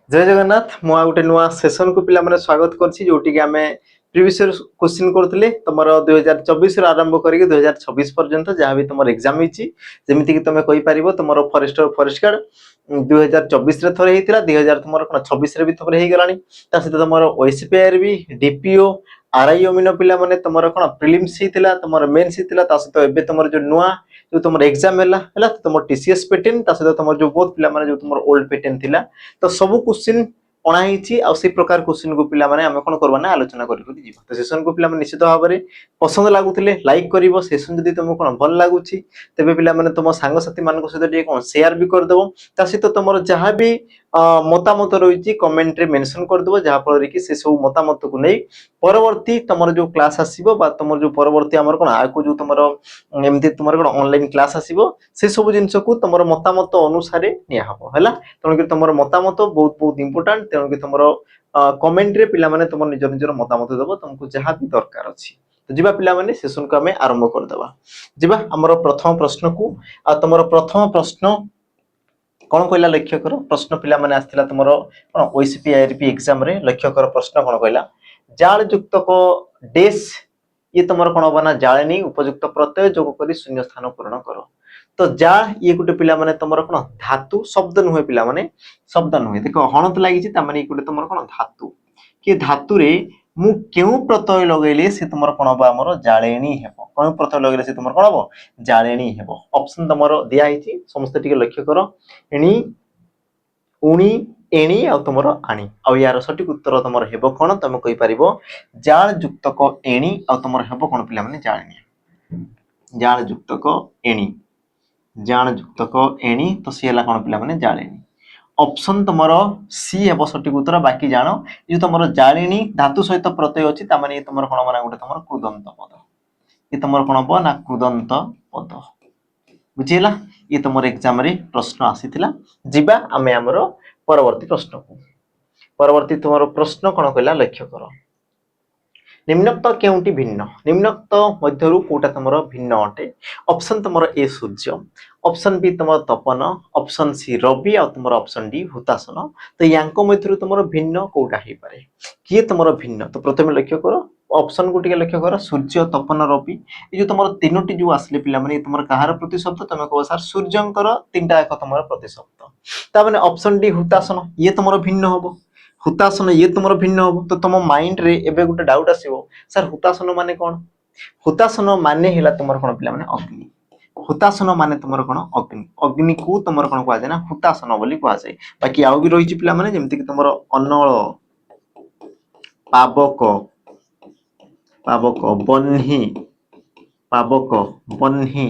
जय जगन्नाथ मु गोटे नुआ सेशन को पिला माने स्वागत करछि जोटी के आमे प्रीवियस ईयर क्वेश्चन करथले तमरो 2024 रो आरंभ करके 2026 पर्यंत जहाँ भी तमर एग्जाम हिची जेमिति कि तमे कहि परिबो तमरो फॉरेस्टर फॉरेस्ट गार्ड 2024 रे थरे हेतिला 2000 तमरो 26 रे भी थरे हे गलानी ता सहित तमरो ओएसपीआर भी डीपीओ आरआई अमीनो पिला माने तमरो कोन प्रीलिम्स हितिला तमरो मेंस हितिला ता सहित एबे तमरो जो नुआ जो तमर एग्जाम हैला तमर टीसीएस पैटर्न ता सहित तमर जो बहुत पिला माने जो तमर ओल्ड पैटर्न थिला तो सब क्वेश्चन अणाई आउ प्रकार क्वेश्चन को पिला माने आमे कोन करबा ना आलोचना करि जीवा तो सेशन को पिला माने निश्चित भाव में पसंद लागुथिले लाइक करिवो सेशन जदी तुमको कोन भल लागुछि तेबे पिला माने तुम सांग साथी मान सहित टे कोन शेयर भी कर देबो ता सहित तुमर जहां भी मतामत रहिछि कमेंट रे मेंशन कर देबो जहां फल रे कि से सब मतामत को नै परवर्ती तुमर जो क्लास आसीबो बा तुमर जो परवर्ती हमर कोन आको जो तुमर एमती तुमर कोन ऑनलाइन क्लास आसीबो से सब जिंस को तुमर मतामत अनुसार निया हबो हैला तण कि तुमर मतामत बहुत बहुत इंपोर्टेंट तेणु कि तुमर कमेंट रे पिला माने तुम निजर निजर मतामत देबो तुमको जहां भी दरकार अछि तो जीवा पिला माने सेशन को हमें आरंभ कर देबा जीवा हमर प्रथम प्रश्न को तुमर प्रथम प्रश्न कोन कहला लक्ष्य करो प्रश्न पिला माने आस्थिला तुमर कोन ओएसपीआरपी एग्जाम रे लक्ष्य करो प्रश्न कोन कहला जाल युक्त को डेस ये तुमर कोन बना जाळेनी उपयुक्त प्रत्यय जोग करी शून्य स्थान पूर्ण करो तो जाळ ये गुटे पिला माने तुमर कोन धातु शब्द नुहे पिला माने शब्द नुहे देखो हणत लागिछि ता माने गुटे तुमर कोन धातु कि धातु रे मु केउ प्रत्यय लगैले से तुमर कोन बा हमर जाळेनी हेबो कोन प्रत्यय लगैले से तुमर कोन हबो जाळेनी हेबो ऑप्शन तुमर दिया हिछि समस्त टिके लक्ष्य करो एणी उणी एणी आ तुमर आणी आ यार सटीक उत्तर तुमर हेबो कोन तुम कहि परिबो जाळ युक्त को एणी आ तुमर हेबो कोन पिला माने जाळेनी जाळ युक्त को एणी जाण युक्त को एणी तो सी हला कोन पिला माने जाळेनी ऑप्शन तुमरो सी हेबो सटीक उत्तर बाकी जानो जे तुमरो जाळेनी धातु सहित प्रत्यय अछि ता माने तुमरो कोन माने गुटे तुमरो कृदंत पद ये तुमरो कोन हबो ना कृदंत पद बुझिला ये तुमरो एग्जाम रे प्रश्न आसीथिला जिबा आमे हमरो परवर्ती प्रश्न को परवर्ती तुमरो प्रश्न कोन कहला लक्ष्य करो निम्नोक्त केउटी भिन्न निम्नोक्त मध्यरु कोटा तुमरो भिन्न अटे ऑप्शन तुमरो ए सूर्य ऑप्शन बी तुमरो तपन ऑप्शन सी रवि और तुमरो ऑप्शन डी हुतासन तो यांको मध्यरु तुमरो भिन्न कोटा हे पारे किए तुमरो भिन्न तो प्रथमे लक्ष्य करो ऑप्शन को टिके लक्ष्य करो सूर्य तपन रवि ए जो तुमरो तीनोटी जो आसले पिला माने तुमरो कहार प्रतिशब्द तुमे कहो सर सूर्यंकर तीनटा एक तुमरो प्रतिशब्द ता माने ऑप्शन डी हुतासन ये तुमरो भिन्न होबो हुतासन ये तुमरो भिन्न होबो तो तुम माइंड रे एबे गुटे डाउट आसीबो सर हुतासन माने कोन हुतासन माने हिला तुमरो कोन पिला माने अग्नि हुतासन माने तुमरो कोन अग्नि अग्नि को तुमरो कोन कहै ना हुतासन बोली कहै जाय बाकी आउ भी रहिछि पिला माने जेमति कि तुमरो अनळ पावक पावक बन्ही पावक बन्ही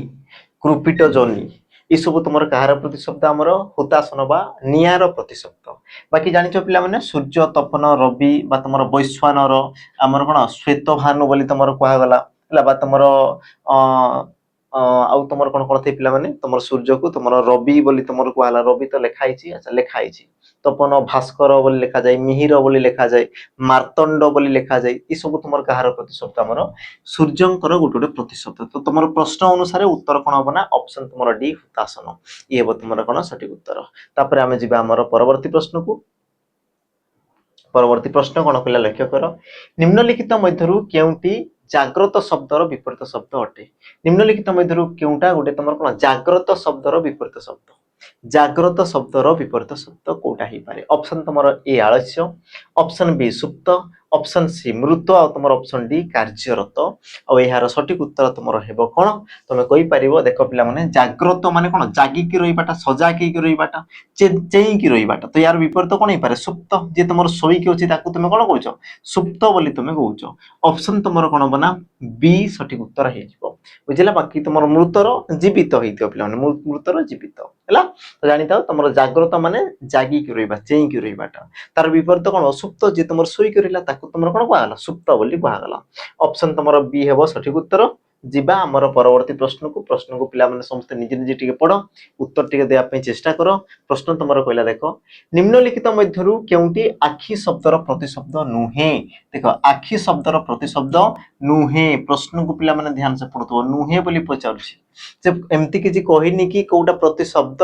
कृपिट जोनी ई सब तुमर कहार प्रतिशब्द हमर हुतासन बा नियार प्रतिशब्द बाकी जानिछो पिला माने सूर्य तपन रवि बा तुमर वैश्वानर हमर कोन श्वेत भानु बोली तुमर कहै गला हला बा तुमर आउ तुमर कोन करथे पिला माने तुमर सूर्य को तुमर रवि बोली तुमर कहला रवि तो लेखाइछि अच्छा लेखाइछि तपन भास्कर बोली लेखा जाय मिहिर बोली लेखा जाय मार्तंड बोली लेखा जाय ई सब तुमर कहार प्रतिशब्द हमर सूर्यंकर गुटे प्रतिशब्द तो तुमर प्रश्न अनुसार उत्तर कोन होबना ऑप्शन तुमर डी हुतासन ई हेबो तुमर कोन सटीक उत्तर तापर आमे जिबा हमर परवर्ती प्रश्न को परवर्ती प्रश्न कोन कहला लक्ष्य करो निम्नलिखित मध्यरु केउटी जाग्रत शब्दर विपरीत शब्द अटे निम्नलिखित मध्यरु केउटा गुटे तुमर कोन जाग्रत शब्दर विपरीत शब्द जाग्रत शब्दर विपरीत शब्द कोटा ही पारे ऑप्शन तुमर ए आलस्य ऑप्शन बी सुप्त ऑप्शन सी मृत और तुमर ऑप्शन डी कार्यरत और यार सटीक उत्तर तुमर हेबो कोन तमे कहि परिबो देखो पिला माने जाग्रत माने कोन जागी की रहिबाटा सजाकी की रहिबाटा चेई की रहिबाटा तो यार विपरीत कोन ही पारे सुप्त जे तुमर सोई की अछि ताकू तुमे कोन कहउछो सुप्त बोली तुमे कहउछो ऑप्शन तुमर कोन बना बी सटीक उत्तर हे जिवो बुझिला बाकी तुमर मृतर जीवित होइतो पिला माने मृतर जीवित हला तो जानि ताओ तुमर जाग्रत माने जागी की रहिबा चेई की रहिबाटा तार विपरीत कोन सुप्त जे तुमर सोई की रहिला ताकू तुमर कोन कहला सुप्त बोली कहला ऑप्शन तुमर बी हेबो सटीक उत्तर जिबा हमर परवर्ती प्रश्न को पिला माने समस्त निजे निजे टिके पढो उत्तर टिके देया पे चेष्टा करो प्रश्न तुमर कहला देखो निम्नलिखित मध्यरु केउटी आखी शब्दर प्रतिशब्द नुहे देखो आखी शब्दर प्रतिशब्द नुहे प्रश्न को पिला माने ध्यान से पढतो नुहे बोली पचारछि जे एम्ति किछि कहिनी कि कोउटा प्रतिशब्द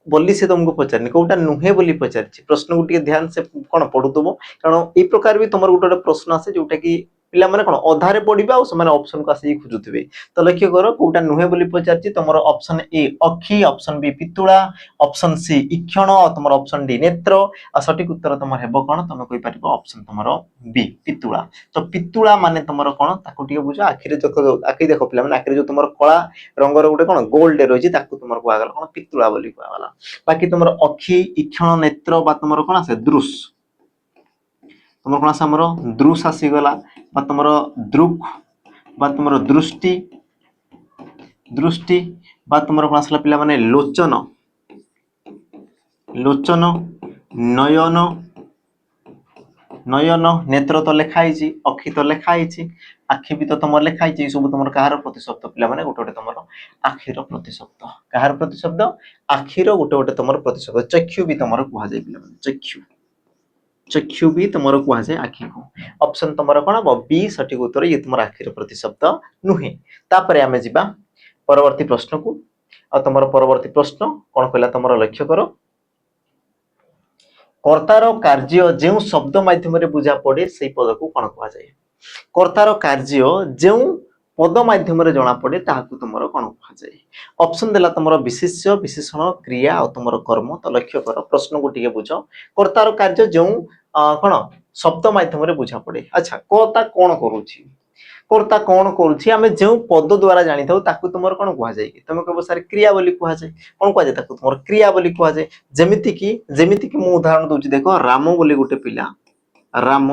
बोली से तुमको पचारनी कोटा नुहे बोली पचारछि प्रश्न को टिके ध्यान से कोन पढुतबो कारण ए प्रकार भी तुमर गोटे प्रश्न आसे जोटा कि पिला माने कोन अधारे पढिबा आ समान ऑप्शन को आसी खुजुथिबे तो लक्ष्य करो कोटा नुहे बोली पचारछि तुमर ऑप्शन ए अखी ऑप्शन बी पितुळा ऑप्शन सी इक्षण और तुमर ऑप्शन डी नेत्र आ सठिक उत्तर तुमर हेबो कोन तुम कहि पारिबो ऑप्शन तुमर बी पितुळा तो पितुळा माने तुमर कोन ताको टिके बुझो आखिरे जो आखि देखो पिला माने आखिरे जो तुमर कला रंगर गोटे कोन गोल्ड रहिछि ताको तुमर को आगला कोन पितुळा बोली को आगला बाकी तुमर अखी इक्षण नेत्र बा तुमर कोन आसे दृश तुमर कोन आसे हमर दृश आसी गला बा तुमर दृक बा तुमर दृष्टि दृष्टि बा तुमर कोन आसला पिला माने लोचन लोचन नयन नयन नेत्र तो लिखाई अखि तो लिखाई आखि भी तो तुम लिखाई सब तुम कहार प्रतिशब्द पिला माने गोटे गोटे तुम आखिर प्रतिशब्द कहार प्रतिशब्द आखिर गोटे गोटे तुम प्रतिशब्द चक्षु भी तुम कह जाए पिला माने चक्षु चक्षु भी तुम कह जाए आखि को ऑप्शन तुम कौन हम बी सठिक उत्तर ये तुम आखिर प्रतिशब्द नुहे तापर आमे जिबा परवर्ती प्रश्न को आ तुम परवर्ती प्रश्न कौन कहला तुम लक्ष्य करो कर्तार कार्य जो शब्द माध्यम बुझा पड़े से पद को कौन कह जाए कर्तार कार्य जो पद माध्यम जना पड़े ताकू तुम कौन कह जाए ऑप्शन देला तुम विशेष्य विशेषण क्रिया और तुम कर्म तो लक्ष्य कर प्रश्न को टिके बुझ कर्तार कार्य जो कौन शब्द माध्यम बुझा पड़े अच्छा कर्ता कौन करुछि कर्ता कौन करुछि आमे जो पद द्वारा जानि थाउ ताकू तुमर कोन कुहा जाय कि तुम कहबो सर क्रिया बोली कुहा जाय कोन कुहा जाय ताकू तुमर क्रिया बोली कुहा जाय जेमिति कि मु उदाहरण दोछि देखो राम बोली गोटे पिला राम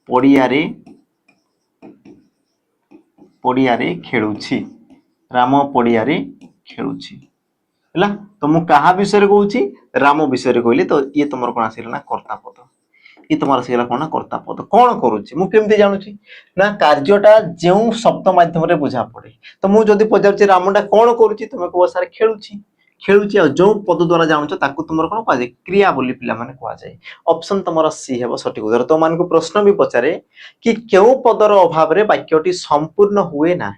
पड़ियारे खेलुछि राम पड़ियारे खेलुछि हला तो मु कहा विषय कहूछि राम विषय कहली तो ये तुमर कोन आसिला ना कर्ता पद ये तुम आसगला कौन कर्ता पद कौन करुच्ची मुझे जानूची ना कार्यटा जो शब्द माध्यम बुझा पड़े तो मुझे पचार रामटा कौन करुच्ची तुम कह सारे खेलुची खेलुची जो पद द्वारा जानूच ताकू तुम कौन कह जाए क्रिया बोली पिला माने कह जाए ऑप्शन तुम सी है सठिक उत्तर तो मान को प्रश्न भी पचारे कि क्यों पदर अभाव रे वाक्यटी संपूर्ण हुए ना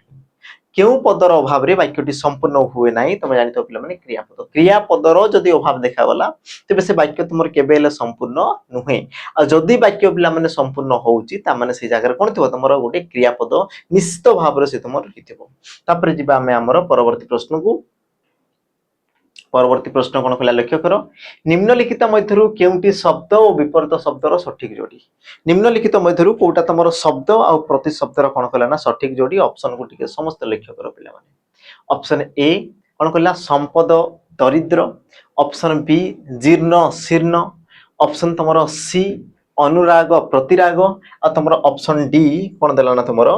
क्यों पदर अभाव रे वाक्यटी संपूर्ण हुए ना तुम जानी तो पिला माने क्रियापदर जदि अभाव देखा गला तेबे से वाक्य तुमर केबेले संपूर्ण नुहे आ जदि वाक्य पिला माने संपूर्ण होउची ता माने से जगह कोन थिबो तुमर गोटे क्रियापद निश्चित भाव रे से तुमर हिथिबो तापर जिबा हमें हमर परवर्ती प्रश्न को परवर्ती प्रश्न कौन कहला लक्ष्य करो निम्नलिखित मध्यरु केउटी शब्द और विपरीत शब्दर सठिक जोड़ी निम्नलिखित मध्यरु कोटा तुमर शब्द और प्रतिशब्दर कौन कहला ना सठिक जोड़ी ऑप्शन को टिके समस्त लक्ष्य करो पिला माने ऑप्शन ए कौन कहला संपद दरिद्र ऑप्शन बी जीर्ण शीर्ण ऑप्शन तुमर सी अनुराग प्रतिराग और तुमर ऑप्शन डी कौन देला ना तुमर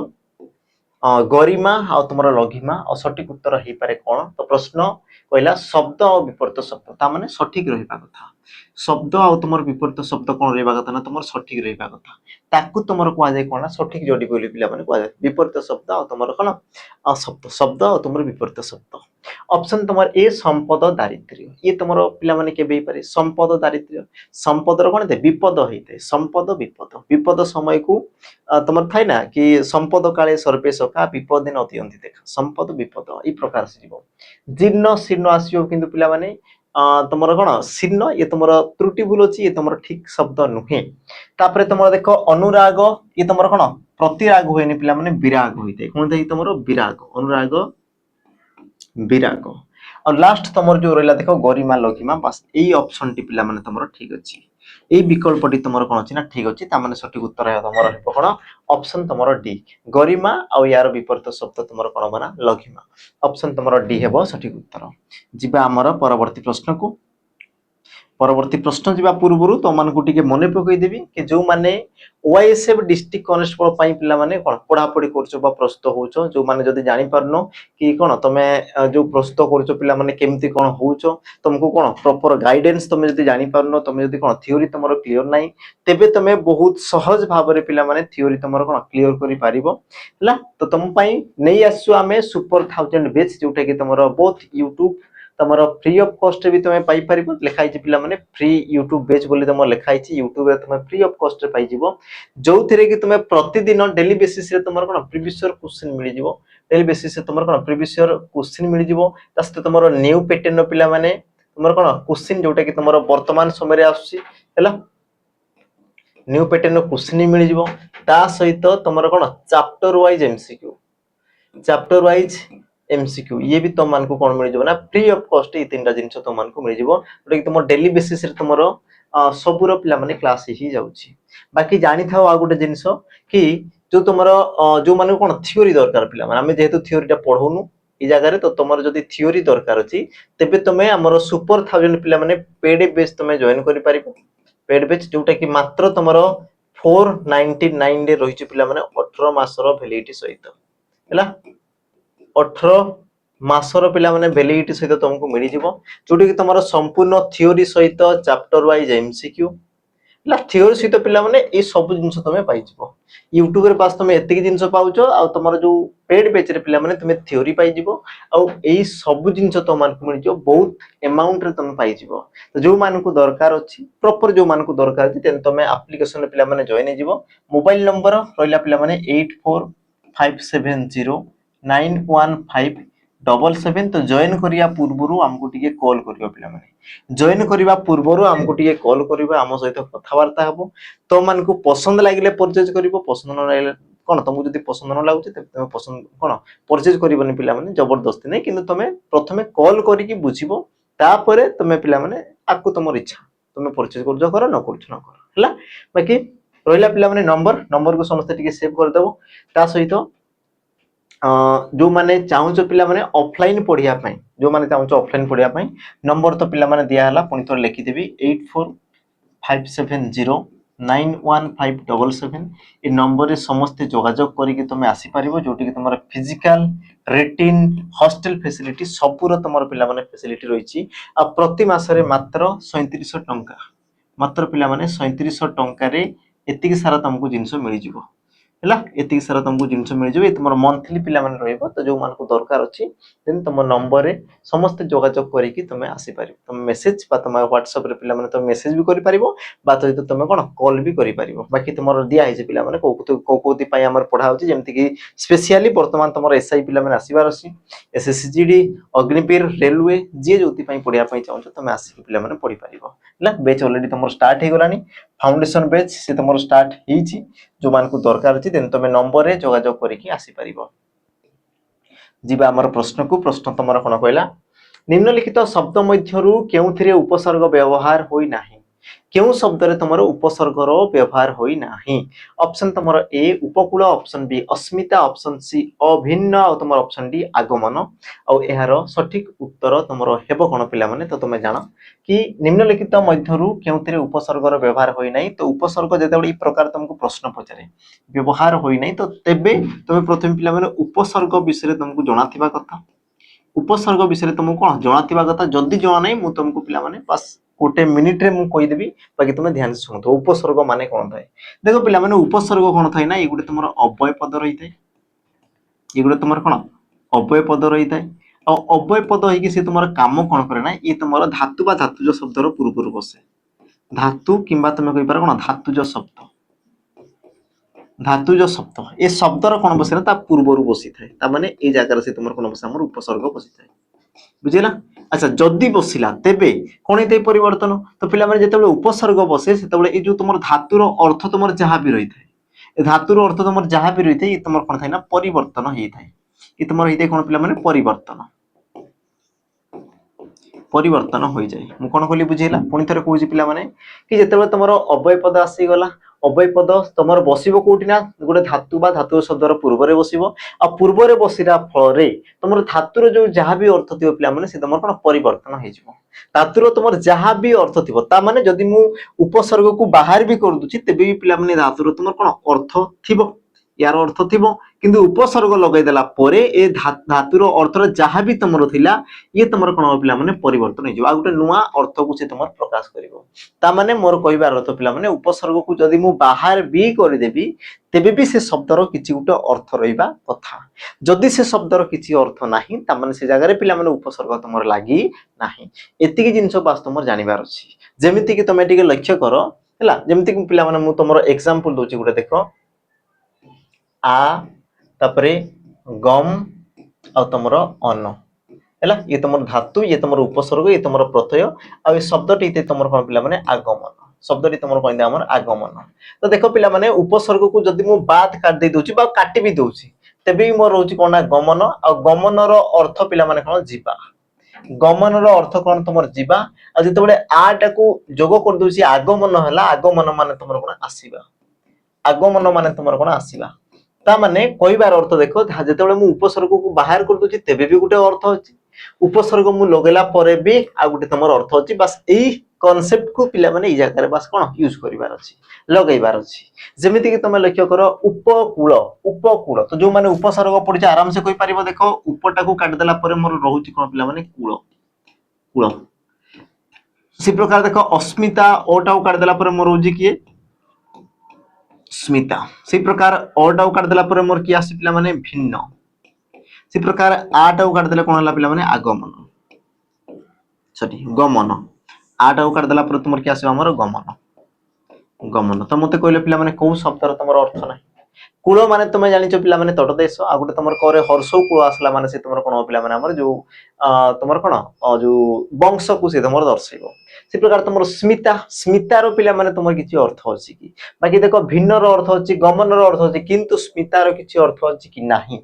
गरिमा आ तुमर लघिमा और सठिक उत्तर हो पारे कौन तो प्रश्न कहला शब्द और विपरीत शब्द ता माने सठिक रहिबा कथा शब्द आ तुमर विपरीत शब्द कौन रहिबा कथा ना तुमर सठिक रहिबा कथा ताकू तुमर कह जाय कोन सठिक जोड़ी बोली पिला माने कह जाय विपरीत शब्द आ तुमर कोन शब्द शब्द और तुमर विपरीत शब्द ऑप्शन तुमर ए संपद दारिद्र्य ये तुमर पिला माने के बे पारे संपद दारिद्र्य संपदर कोन दे विपद होइते संपद विपद विपद समय को तुमर थाय ना कि संपद काले सर्पे सका विपद न अतियंती देखा संपद विपद ई प्रकार से जीव जीर्ण शीर्ण आसियो किंतु पिला माने तुमर कोन शीर्ण ये तुमर त्रुटि भूल अछि ये तुमर ठीक शब्द नुहे तापरे तुमर देखो अनुराग ये तुमर कोन प्रतिराग होइनी पिला माने विराग होइते कोन दे तुमर विराग अनुराग विराग और लास्ट तुमर जो रहला देखो गरिमा लघिमा बस एई ऑप्शन टी पिला माने तुमर ठीक अछि एई विकल्पटी तुमर कोन अछि ना ठीक अछि ता माने सठिक उत्तर है तुमर हेबो कोन ऑप्शन तुमर डी गरिमा और यार विपरीत शब्द तुमर कोन बना लघिमा ऑप्शन तुमर डी हेबो सठिक उत्तर जिबा हमर परवर्ती प्रश्न को परवर्ती प्रश्न जीवा पूर्व तो मान को टिके मने पकई देबी कि जो माने ओआईएसएफ डिस्ट्रिक्ट कांस्टेबल पई पिला माने कोन पढ़ा पढ़ी करछो बा प्रस्तुत होउछो जो माने जदी जानि परनो कि कोन तमे जो प्रस्तुत करछो पिला माने केमती कोन होउछो तुमको कोन प्रॉपर गाइडेंस तमे जदी जानि परनो तमे जदी कोन थ्योरी तमरो क्लियर नाही तेबे तमे बहुत सहज भाव रे पिला माने थ्योरी तमरो कोन क्लियर करि पारिबो हला तो तम पई नै आसु आमे सुपर 1000 बैच जोटा कि तमरो बोथ YouTube तमरो फ्री ऑफ कॉस्ट भी तुम पाई परिबो लिखाई छि पिला माने फ्री YouTube बैच बोली तुम लिखाई छि YouTube रे तुम फ्री ऑफ कॉस्ट रे पाई जिवो जो थिरे कि तुम प्रतिदिन डेली बेसिस रे तुमर कोन प्रीवियस ईयर क्वेश्चन मिली जिवो डेली बेसिस रे तुमर कोन प्रीवियस ईयर क्वेश्चन मिली जिवो तस्ते तुमरो न्यू पैटर्न पिला माने तुमर कोन क्वेश्चन जोटा कि तुमर वर्तमान समय रे आसुची हैला न्यू पैटर्न रो क्वेश्चन मिल जिवो ता सहित तुमर कोन chapter wise MCQ chapter wise MCQ ये भी तुम मान को कोन मिल जिवो ना फ्री ऑफ कॉस्ट ई तीनटा जिंस तुम मान को मिल जिवो जोटा कि तुम डेली बेसिस रे तुमरो सबुरो पिला माने क्लास ही जाउची बाकी जानि थाओ आ गुटे जिंस कि जो तुमरो जो माने कोन थ्योरी दरकार पिला माने हम जेहेतु थ्योरीटा पढौनु ई जगह रे तो तुमर जदी थ्योरी दरकार अछि तेबे तुमे हमरो सुपर 1000 पिला माने पेड बेस तुमे जॉइन करि पारिबो पेड बेच जोटा कि मात्र तुमरो 499 रे रहिछि पिला माने 18 मासर वैलिडिटी सहित हैला 18 मासर पिला माने वैलिडिटी सहित तुमको मिली जिवो जोटी कि तुमरो संपूर्ण थ्योरी सहित चैप्टर वाइज एमसीक्यू ला थ्योरी सहित पिला माने ए सब जिंस तुमे पाइ जिवो YouTube रे पास तुमे एतिक जिंस पाउचो आ तुमरो जो पेड बेच रे पिला माने तुमे थ्योरी पाइ जिवो आ एई सब जिंस तो मान को मिल जिवो बहुत अमाउंट रे तुमे पाइ जिवो तो जो मान को दरकार अछि प्रॉपर जो मान को दरकार अछि तेन तुमे एप्लीकेशन रे पिला माने जॉइन हे जिवो मोबाइल नंबर रहला पिला माने 8457091577 तो जॉइन करिया पूर्वरु हमको टिके कॉल करियो पिला माने जॉइन करिवा पूर्वरु हमको टिके कॉल करिवा हम सहित कथा वार्ता हबो तो मान को पसंद लागिले परचेज करिवो पसंद न लागिले कोन तुमको जदी पसंद न लागुचे तबे पसंद कोन परचेज करिवनी पिला माने जबरदस्ती नै किंतु तमे प्रथमे कॉल करिकि बुझिबो तापरे तमे पिला माने आकु तमर इच्छा तमे परचेज करजो करो न करछ न करो हला बाकी रहला पिला माने नंबर को समस्त टिके सेव कर देबो ता सहित जो माने चाहूचो पिला माने ऑफलाइन पढिया पई जो माने चाहूचो ऑफलाइन पढिया पई नंबर तो पिला माने दिया हला पुनी तो लिखि देबी 8457091577 ए नंबर रे समस्त जोगाजोग करी कि तुमे आसी परिबो जोटी कि तुमरा फिजिकल रेटिन हॉस्टल फैसिलिटी सबपुर तुमर पिला माने फैसिलिटी रहिछि आ प्रति मासरे मात्र 3700 टंका मात्र पिला माने 3700 टंका रे एतिक सारा तुमको जिंस मिल जिवो हैला एतिक सारा तुमको जिंस मिल जिवो ए तुमर मंथली पिला माने रहइबो तो जो मान को दरकार अछि देन तुम नंबर रे समस्त जोगाजोग करी कि तुमे आसी परिबो तुम मेसेज बा तुम व्हाट्सएप रे पिला माने तुम मेसेज भी करि परिबो बा तो तुमे कोन कॉल भी करि परिबो बाकी तुमर दिया है जे पिला माने कोकोती पई हमर पढा होछि जेमति कि स्पेशली वर्तमान तुमर एसआई पिला माने आसीबार अछि एसएससीजीडी अग्निवीर रेलवे जे जोति पई पढिया पई चाहौ तुमे आसी पिला माने पढि परिबो हैला बैच ऑलरेडी तुमर स्टार्ट हे गलानी फाउंडेशन बैच से तुमर स्टार्ट हेछि जो मान को दरकार अछि देन तुमे नंबर रे जोगाजोग करी कि आसी परिबो जीवा हमर प्रश्न तुमर कोन कहला निम्नलिखित शब्द मध्यरु केउथिरे उपसर्ग व्यवहार होई नाही केउ शब्द रे तुमर उपसर्ग रो व्यवहार होई नाही ऑप्शन तुमर ए उपकूल ऑप्शन बी अस्मिता ऑप्शन सी अभिन्न और तुमर ऑप्शन डी आगमन और एहारो सठिक उत्तर तुमर हेबो कोन पिला माने तो तुमे जानो कि निम्नलिखित मध्यरु केउथिरे उपसर्ग रो व्यवहार होई नाही तो उपसर्ग जेतेबडी ई प्रकार तुमको प्रश्न पचारे व्यवहार होई नाही तो तेबे तुमे प्रथम पिला माने उपसर्ग विषय तुमको जणाथिबा कथा उपसर्ग विषय तुमको कोन जणाथिबा कथा जदी जणा नाही मु तुमको पिला माने बस गोटे मिनिट रे मु कहि देबी बाकी तुमे ध्यान से सुनतो उपसर्ग माने कोन थाए देखो पिला माने उपसर्ग कोन थाए ना ई गुटे तुमर अव्यय पद रही थाए ई गुटे तुमर कोन अव्यय पद रही थाए और अव्यय पद होई कि से तुमर काम कोन करे ना ई तुमर धातु बा धातुज शब्द रो पूर्व बसे धातु किंबा तुमे कहि पार कोन धातुज शब्द ए शब्द रो कोन बसे ना ता पूर्व रु बसी थाए ता माने ए जागा रे से तुमर कोन बसे हमर उपसर्ग बसी थाए बुझिला अच्छा जदी बसिला तेबे कोन हेते परिवर्तन तो पिला माने जेतेबेले उपसर्ग बसे सेतेबेले ए जो तुमर धातुर अर्थ तुमर जहा भी रही थाए ए धातुर अर्थ तुमर जहा भी रही थाए ए तुमर कोन थाए ना परिवर्तन हेई थाए ए तुमर हेते कोन पिला माने परिवर्तन होई जाय मु कोन कहली बुझिला पुनी थरे कहूची पिला माने कि जेतेबेले तुमर अव्यय पद आसी गला अव्यय पद तुमर बसिबो कोठी ना गोटे धातु बा धातु शब्दर पूर्व रे बसिबो आ पूर्व रे बसिरा फल रे तुमर धातुर जो जहा भी अर्थ थिबो पिला माने से तुमर कोन परिवर्तन हेई जिवो धातुर तुमर जहा भी अर्थ थिबो ता माने जदी मु उपसर्ग को बाहर भी कर दुची तेबे भी पिला माने धातुर तुमर कोन अर्थ थिबो यार अर्थ थिबो किंतु उपसर्ग लगाई देला परे ए धातुर अर्थर जहा भी तुमर थिला ये तुमर कोन पिला माने परिवर्तन हे जिवो आ गुटे नुवा अर्थ को से तुमर प्रकाश करिवो ता माने मोर कहिबार अर्थ पिला माने उपसर्ग को जदी मु बाहर भी कर देबी तेबे भी से शब्दर किछि गुटे अर्थ रहिबा कथा जदी से शब्दर किछि अर्थ नाही ता माने से जागा रे पिला माने उपसर्ग तुमर लागि नाही एतिकी जिंस बास तुमर जानिबार अछि जेमिति कि तमे टिके लक्ष्य करो हला जेमिति कि पिला माने मु तुमर एग्जांपल दोछि गुटे देखो आ तापरे गम आ तुमर अन हैला ये तुम धातु ये तुम उपसर्ग ये तुम प्रत्यय आ शब्दटी तुम कौन पिला माने आगमन शब्दटी तुम कहते आमर आगमन तो देख पिला माने उपसर्ग को जदि मु बात काट दे दूची बा काटी भी दूची तेबे भी मोर रोची कोना गमन आ गमन रो अर्थ पिला माने कोन जीवा गमन रो अर्थ कोन तुमर जीवा आ जते बडे आटा को जोग कर दूची आगमन हला आगमन माने तुमर कोन आसीबा आगमन माने तुमर कोन आसीबा ता माने कहबार अर्थ देखो जते बडे मु उपसर्ग को बाहर कर दूची तेबे भी गुटे अर्थ अछि उपसर्ग मु लगेला परे भी आ गुटे तुमर अर्थ अछि बस एई कॉन्सेप्ट को पिला माने ई जगह रे बस कोन यूज करिवार अछि लगेबार अछि जेमिति कि तुम लक्ष्य करो उपकूल उपकूल तो जो माने उपसर्ग पड़ी आराम से कहि परिबो देखो उपटा को काट देला परे मोर रहुची कोन पिला माने कूल कूल सी प्रकार देखो अस्मिता ओटा को काट देला परे मोर होजी किए स्मिता सी प्रकार ओटा को काट देला परे मोर की आसी पिला माने भिन्न सी प्रकार आटा को काट देला कोन हला पिला माने आगमन सॉरी गमन आटा को काट देला परे तुमर की आसी हमर गमन गमन तो मते कहले पिला माने को शब्द रो तुमर अर्थ नाही कूल माने तुम जानिछ पिला माने तट देश आ गुटे तुमर करे हर्ष कूल आसला माने से तुमर कोन पिला माने हमर जो तुमर कोन जो वंश को से तुमर दर्शाइबो से प्रकार तुमर स्मिता स्मिता रो पिला माने तुमर किछि अर्थ अछि कि बाकी देखो भिन्न रो अर्थ अछि गमन रो अर्थ अछि किंतु स्मिता रो किछि अर्थ अछि कि नाही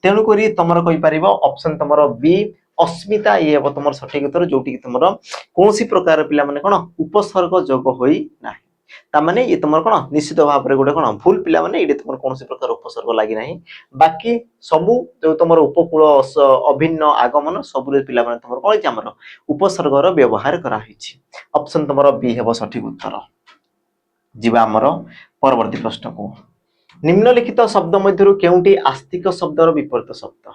तेनु करी तुमर कहि परिबो ऑप्शन तुमर बी अस्मिता ये हेबो तुमर सठिक उत्तर जोटी कि तुमर कोनसी प्रकार पिला माने कोन उपसर्ग जोग होई नाही ता माने ये तुमर कोन निश्चित भाव रे गोटे कोन भूल पिला माने इडे तुमर कोनसी प्रकार उपसर्ग लागि नाही बाकी सबु जो तुमर उपकूल अभिन्न आगमन सबु रे पिला माने तुमर कोन हमर उपसर्ग रो व्यवहार करा हिछि ऑप्शन तुमर बी हेबो सठिक उत्तर जीवा हमर परवर्ती प्रश्न को निम्नलिखित शब्द मध्यरु केउटी आस्तिक शब्दर विपरीत शब्द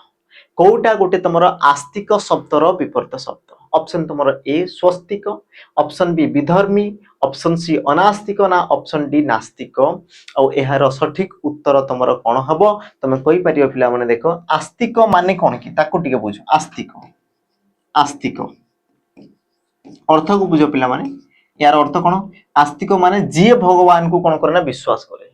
कोउटा गोटे तुमर आस्तिक शब्दर विपरीत शब्द ऑप्शन तुमर ए स्वस्तिक ऑप्शन बी विधर्मी ऑप्शन सी अनास्तिक ना ऑप्शन डी नास्तिक और एहार सठिक उत्तर तुमर कोन हबो तमे कहि परियो पिला माने देखो आस्तिक माने कोन की ताको टिके बुझो आस्तिक आस्तिक अर्थ को बुझो पिला माने यार अर्थ कोन आस्तिक माने जे भगवान को कोन करना विश्वास करे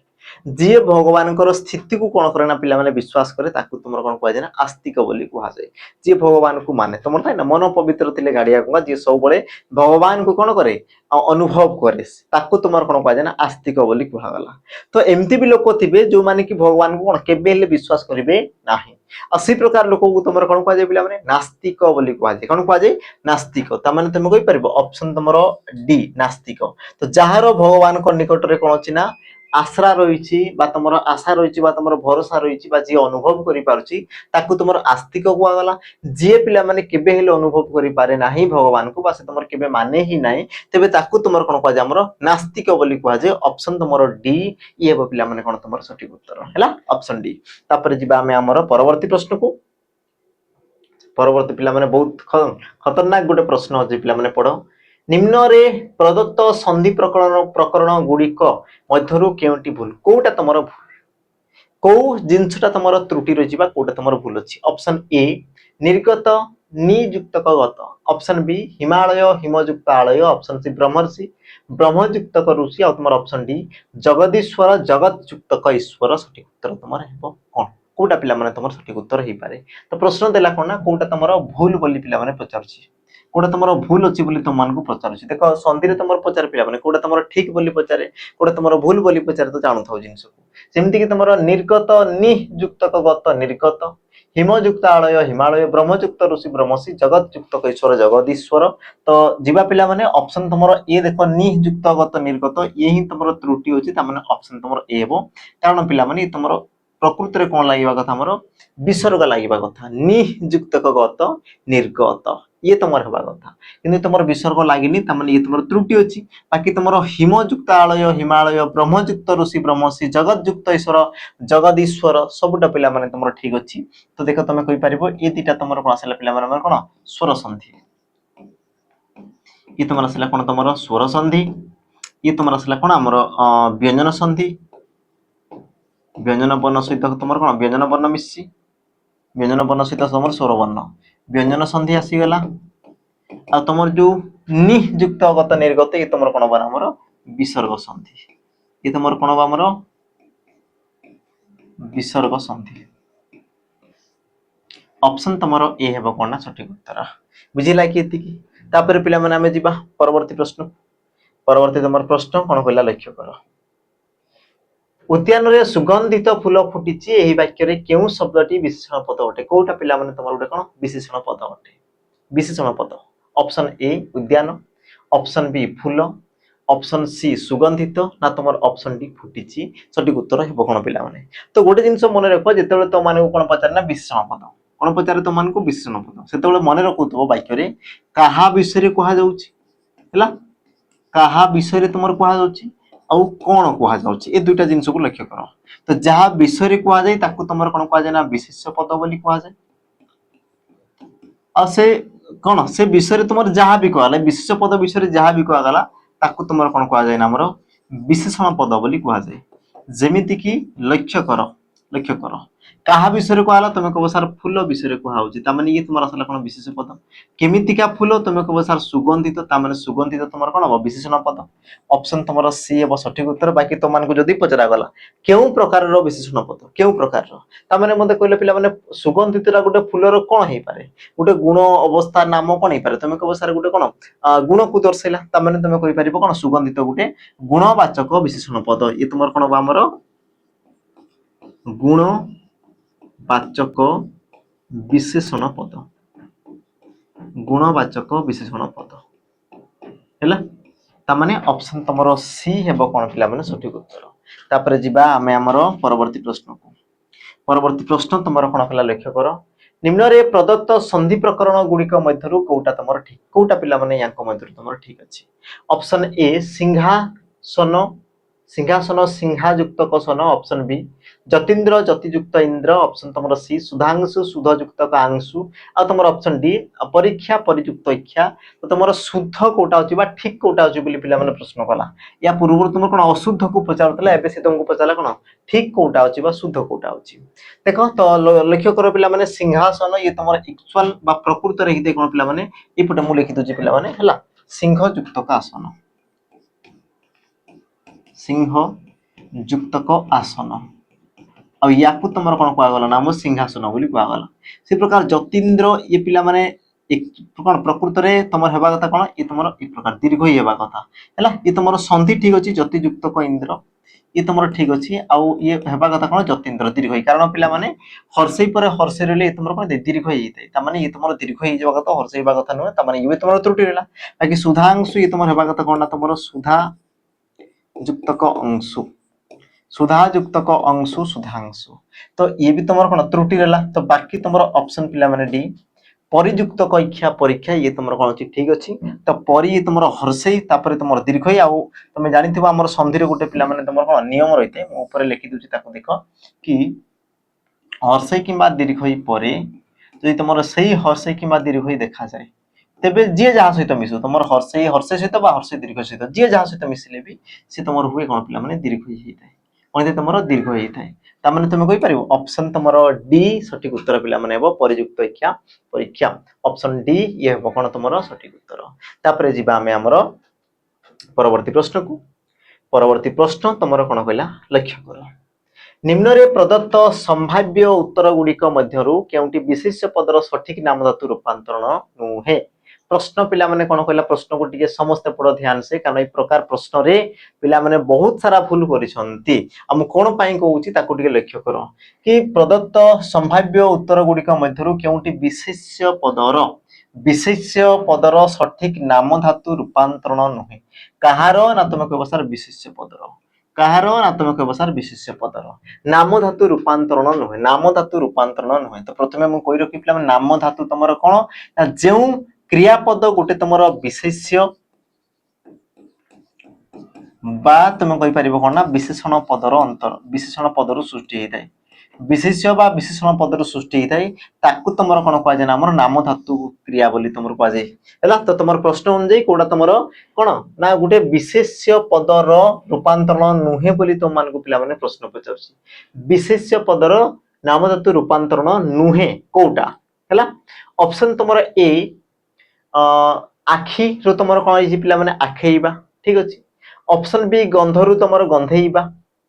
जे भगवान स्थिति को कौन करे ना पिला माने विश्वास करे ताकू तुमर कौन कह जाए ना आस्तिक बोली कह जाए जे भगवान को माने तुम था ना मन पवित्र थिले गाड़िया को जे सब बळे भगवान को कौन करे अनुभव करे ताकू तुमर कौन कह जाए ना आस्तिक बोली कह गला तो एमती भी लोक थिबे जो माने कि भगवान को कौन केबे ले विश्वास करिवे नाही असी प्रकार लोक को तुमर कौन कह जाए पिला माने नास्तिक बोली कह जाए कौन कह जाए नास्तिक ता माने तुम कहि परबो ऑप्शन तुमरो डी नास्तिक तो जहारो भगवान को निकट रे कोन अछि ना आश्रा रही तुम आशा रही भरोसा रही जी अनुभव कर तुम आस्तिक कहगला जी पिला माने केबे हेले अनुभव करि पारे नाही भगवान को बासे तुम केबे माने ही नाही तेबे ताकू तुम कोन कह जामरो नास्तिक बोली कह जाए ऑप्शन तुम डी ये हेबो पिला माने कोन तुम सठिक उत्तर हैला ऑप्शन डी तापर जिबा हमें हमर परवर्ती प्रश्न को परवर्ती पिला माने बहुत खतरनाक गोटे प्रश्न अछि पिला माने पढो निम्न रे प्रदत्त संधि प्रकरण गुड़िक मध्यरु केउटी भूल कोटा तुमर भूल को जिनसटा तुमर त्रुटि रही कोटा तुमर भूल अछि ऑप्शन ए निर्गत नियुक्तक गत ऑप्शन बी हिमालय हिमयुक्त आलय ऑप्शन सी ब्रह्मर्षि ब्रह्मयुक्तक ऋषि और तुमर ऑप्शन डी जगदीश्वर जगतयुक्तक ईश्वर सठिक उत्तर तुमर हेबो कोन कोटा पिला माने तुमर सठिक उत्तर हेई पारे तो प्रश्न देला कोन ना कोटा तुमर भूल बोली पिला माने पचारछि कोटा तुमर भूल अछि बोली तुम मान को पचारछि देखो संधि रे तुमर पचार पिला माने कोटा तुमर ठीक बोली पचारे कोटा तुमर भूल बोली पचारे तो जानु थाउ जिंस को जेमिति कि तुमर निर्गत नियुक्तक गत निर्गत हिमयुक्त आलय हिमालय ब्रह्मयुक्त ऋषि ब्रह्मषि जगतयुक्त ईश्वर जगदीश्वर तो जीवा पिला माने ऑप्शन तुमर ए देखो नियुक्त गत निर्गत ये ही तुमर त्रुटि होछि ता माने ऑप्शन तुमर ए हेबो कारण पिला माने तुमर प्रकृति रे कोन लागिबा कथा हमर विसर्ग लागिबा कथा नियुक्तक गत निर्गत ये तुमर हबा कथा किंतु तुमर विसर्ग लागिनी त माने ये तुमर त्रुटि अछि बाकी तुमर हिमयुक्त आलय हिमालय ब्रह्मयुक्त ऋषि ब्रह्मषि जगतयुक्त ईश्वर जगदीश्वर सबटा पिला माने तुमर ठीक अछि तो देखो तुम कहि परिबो ए तीटा तुमर कोन आसला पिला माने कोन स्वर संधि ये तुमर आसला कोन तुमर स्वर संधि ये तुमर आसला कोन हमर व्यंजन संधि व्यंजन वर्ण सहित तुमर कोन व्यंजन वर्ण मिसि व्यंजन वर्ण सहित तुमर स्वर वर्ण व्यंजन संधि आसी गला आ तुमर जो नियुक्त गत निर्गत ये तुमर कोन बन हमर विसर्ग संधि ये तुमर कोन बा हमर विसर्ग संधि ऑप्शन तमरो ए हेबो कोन ना सठिक उत्तर बुझिला कि एतिकी तापर पिला माने आमे जिबा परवर्ती प्रश्न परवर्ती तमर प्रश्न कोन कहला लक्ष्य करो उद्यान रे सुगंधित फूल फुटिची एही वाक्य रे केउ शब्दटी विशेषण पद अटे कोटा पिला माने तमर उडे कोन विशेषण पद अटे विशेषण पद ऑप्शन ए उद्यान option B full option C सुगंधित ना तुम ऑप्शन डी फुटी सठिक उत्तर हे कोन पिला माने तो गोटे जिंस मन रख जेते तो माने कोन पचार ना विशेषण पद कोन पचारे तो मान को विशेषण पद सेते मन रखुथबो वाक्य रे काहा विषय रे कहा जाउची हला काहा विषय रे तुमर कहा जाउची औ कोन कहा जाउची ए दुईटा जिंस को लक्ष्य करो तो जहा विषय रे कहा जाय ताकू तुमर कोन कहा जाय ना विशेष्य पद बोली कहा जाय आ से कोन से विषय रे तुमर जहा भी कहला विशेष्य पद विषय रे जहा भी कहा गला ताकू तुमर कोन कहा जाय ना हमर विशेषण पद बोली कहा जाय जेमिति की लक्ष्य करो काहा विषय रे कहला तुम कहबो सर फूल विषय रे कहा होची ता माने ये तुमर असला कोन विशेष पद केमिति का फूल तुम कहबो सर सुगंधित ता माने सुगंधित तुमर कोन हो विशेषण पद ऑप्शन तुमर सी हेबो सठिक उत्तर बाकी तो मान को जदी पचरा गला केउ प्रकार रो विशेषण पद केउ प्रकार रो ता माने मते कहले पिला माने सुगंधित रा गुटे फूल रो कोन हेई पारे गुटे गुण अवस्था नाम कोन हेई पारे तुम कहबो सर गुटे कोन गुण को दर्शाइला ता माने तुम कहि परिबो कोन सुगंधित गुटे गुणवाचक विशेषण पद ये तुमर कोन बा हमर गुण वाचक विशेषण पद गुणवाचक विशेषण पद हैला ता माने ऑप्शन तमरो सी हेबो कोन पिला माने सठिक उत्तर तापर जिबा हमें हमरो परवर्ती प्रश्न तमरो कोन पिला लक्ष्य करो निम्न रे प्रदत्त संधि प्रकरण गुडिक मध्यरु कोउटा तमरो ठीक कोउटा पिला माने यांको मध्यरु तमरो ठीक अछि ऑप्शन ए सिंहासन सिंहासन सिंहायुक्त सन ऑप्शन बी जतीन्द्र जतियुक्त इंद्र ऑप्शन तमरो सी सुधांशु सुधयुक्त आंशु आ तमरो ऑप्शन डी परीक्षा परियुक्त इच्छा तो तमरो शुद्ध कोटा अछि बा ठीक कोटा अछि बोली पिला माने प्रश्न कला या पूर्व तुम कोन अशुद्ध को पचारतला एबे से तुमको पचारला कोन ठीक कोटा अछि बा शुद्ध कोटा अछि देखो तो लक्ष्य करो पिला माने सिंहासन ये तमरो एक्चुअल बा प्रकृत रे हिते कोन पिला माने ई पटे मु लिखि दोछि पिला माने हला सिंहयुक्त आसन सिंह युक्तक आसन आ या तुम कौन कहगला नाम सिंहासन बोली कहगला से प्रकार जतीन्द्र ये पिला माने कौन प्रकृत रे तुमर हेबा कथा कौन ये तुमर एक प्रकार दीर्घ ही हेबा कथा हैला ये तुमर संधि ठीक अछि जतियुक्तक इंद्र ये तुमर ठीक अछि आ ये हेबा कथा कौन जतीन्द्र दीर्घ ही कारण पिला माने हर्षै पर हर्षै रेले ये तुमर कौन दीर्घ ही हितै ता माने ये तुमर दीर्घ ही जेबा कथा हर्षै हेबा कथा न ता माने ये तुमर त्रुटि रेला बाकी सुधांशु ये तुमर हेबा कथा कौन ना तुमर सुधा युक्तक अंशु सुधायुक्तक अंशु सुधांशु तो ये भी तुम कौन त्रुटि रहा तो बाकी तुम ऑप्शन पिला माने डी परियुक्तक इच्छा परीक्षा ये तुम कौन अच्छी ठीक अच्छी तो परी ये तुम हर्षै तापर तुम दीर्घ आउ तुम जानी आम संधि गोटे पिला माने तुम कौन नियम रही है ऊपर लिखि दूसरी ताको देख कि हर्षै कि दीर्घ पर जदि तुम से हर्षै कि दीर्घ देखा जाए तेबे जी जहाँ सहित मिसु तुम हर्षै हर्षै सहित हर्षै दीर्घ सहित जी जहाँ सहित मिसिले भी सी तुम हुए कौन पिला माने दीर्घ ही होता है तुम दीर्घ होता है तामाने तुम कहि परिबो ऑप्शन तुमरो डी सठिक उत्तर पिला माने हेबो परियुक्त इच्छा परीक्षा ऑप्शन डी ये हेबो कोन तुमरो सठिक उत्तर तापरे जिबा हमें हमरो परवर्ती प्रश्न तुमरो कोन कहला लक्ष्य करो निम्न रे प्रदत्त संभाव्य उत्तर गुडिक मध्यरु केउटी विशेष पदर सठिक नाम धातु रूपांतरण नुहे प्रश्न पिला माने कोन कहला प्रश्न को टिके समस्त पढ़ ध्यान से कारण ए प्रकार प्रश्न रे पिला माने बहुत सारा भूल करिसंती हम कोन पई कहूची ताको टिके लक्ष्य करो कि प्रदत्त संभाव्य उत्तर गुडिक मध्यरु केउटी विशेष पदर सठिक नाम धातु रूपांतरण नुहे कहार ना तुम कहबो सर विशेष पदर कहार ना तुम कहबो सर विशेष पदर नाम धातु रूपांतरण नुहे नाम धातु रूपांतरण नुहे तो प्रथमे मु कहि रखि पिला नाम धातु तमरो कोन ना जेउ क्रियापद गोटे तुम विशेष्य बा तुम कहि परिबो कोन ना विशेषण पदर अंतर विशेषण पदरु सृष्टि होता है विशेष्य बा विशेषण पदरु सृष्टि होता है ताकू तुमर कोन कह जाय हमर नाम धातु क्रिया बोली तुमर कह जाय हैला तो तुमर प्रश्न अनुसार कोडा तुमर कोन ना गोटे विशेष्य पदर रूपांतरण नुहे बोली तुम मान को पिला माने प्रश्न पचारसी विशेष्य पदर नाम धातु रूपांतरण नुहे कोडा हैला ऑप्शन तुमर ए आखि रो तुमर कोन होई पिला माने आखेइबा ठीक अछि ऑप्शन बी गंधरु तुमर गंधेइबा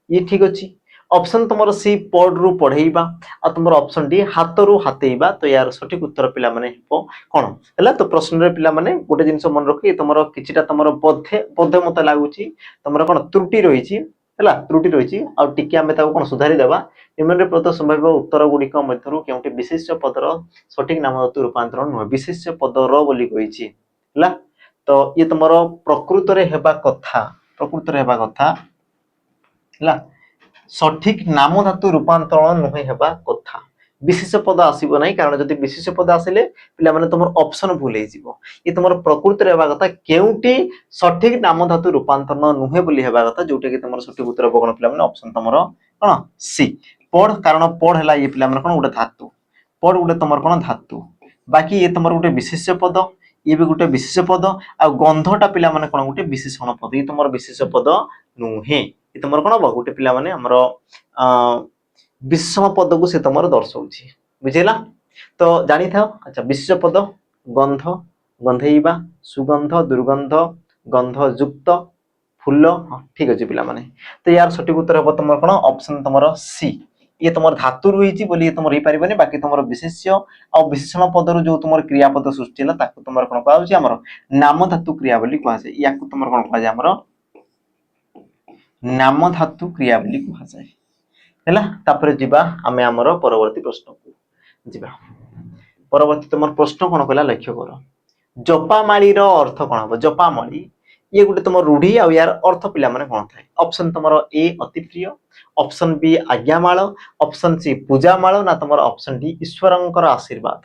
ये ठीक अछि ऑप्शन तुमर सी पढ़ रु पढ़ेइबा आ तुमर ऑप्शन डी हाथ रु हाथेइबा। तो यार सठिक उत्तर पिला माने हेबो कोन हला। तो प्रश्न रे पिला माने गोटे जिंस मन रखि तुमर किछिटा तुमर बोधे बोधे मते लागुची तुमर कोन त्रुटि रहिची हला त्रुटि रहिची आ टिके हमें ताको कोन सुधारी देबा। निम्न प्रदत्त संभाव्य उत्तर गुड़िक मध्यरु केउटी विशेष्य पदर सठिक नाम धातु रूपांतरण नुहे विशेष्य पदर बोली कहिची हला। तो ये तुमर प्रकृत रे हेबा कथा हला सठिक नाम धातु रूपांतरण नुहे हेबा कथा। विशेष पद आसीबो नाही कारण जदि विशेष पद आसिले पिला माने तुमर ऑप्शन भूल हे जिवो। ये तुमर प्रकृत रे हेबा कथा केउटी सठिक नाम धातु रूपांतरण नुहे बोली हेबा कथा जोटे कि तुमर सठिक उत्तर बगण पिला माने ऑप्शन तुमर कोन सी पढ़। कारण पढ़ हला ये पिला माने कोन गोटे धातु पढ़ गोटे तुमर कोन धातु बाकी ये तुमर गोटे विशेष पद ये भी गोटे विशेष पद आ गंधटा पिला माने कोन गोटे विशेषण पद ये तुमर विशेष पद नुहे। ये तुमर कोन बा गोटे पिला माने हमर विशेषण पद को से तुमर दर्शाउछि बुझिला। तो जानि थाओ अच्छा विशेष पद गंध गंधेइबा सुगंध दुर्गंध गंधयुक्त फूल ठीक अछि पिला माने। तो यार सठिक उत्तर हो तुमर कोन ऑप्शन तुमर सी ये तुमर धातु रहिछि बोली ये तुमर हि परिबने बाकी तुमर विशेष्य आ विशेषण पदरु जो तुमर क्रियापद सृष्टि हला ताकू तुमर कोन कहउछि हमर नाम धातु क्रिया बोली कहै छै। याकू तुमर कोन कहै छै हमर नाम धातु क्रिया बोली कहै छै हला। तापर जिबा हमें हमर परवर्ती प्रश्न को जिबा। परवर्ती तुमर प्रश्न कोन कहला लक्ष्य करो जपामाली रो अर्थ कोन हो। जपामाली ये गोटे तुम रूढ़ी आ यार अर्थ पिला माने कोन थाए। ऑप्शन तुमर ए अति प्रिय ऑप्शन बी आज्ञामाल ऑप्शन सी पूजामाल ना तुमर ऑप्शन डी ईश्वरंकर आशीर्वाद।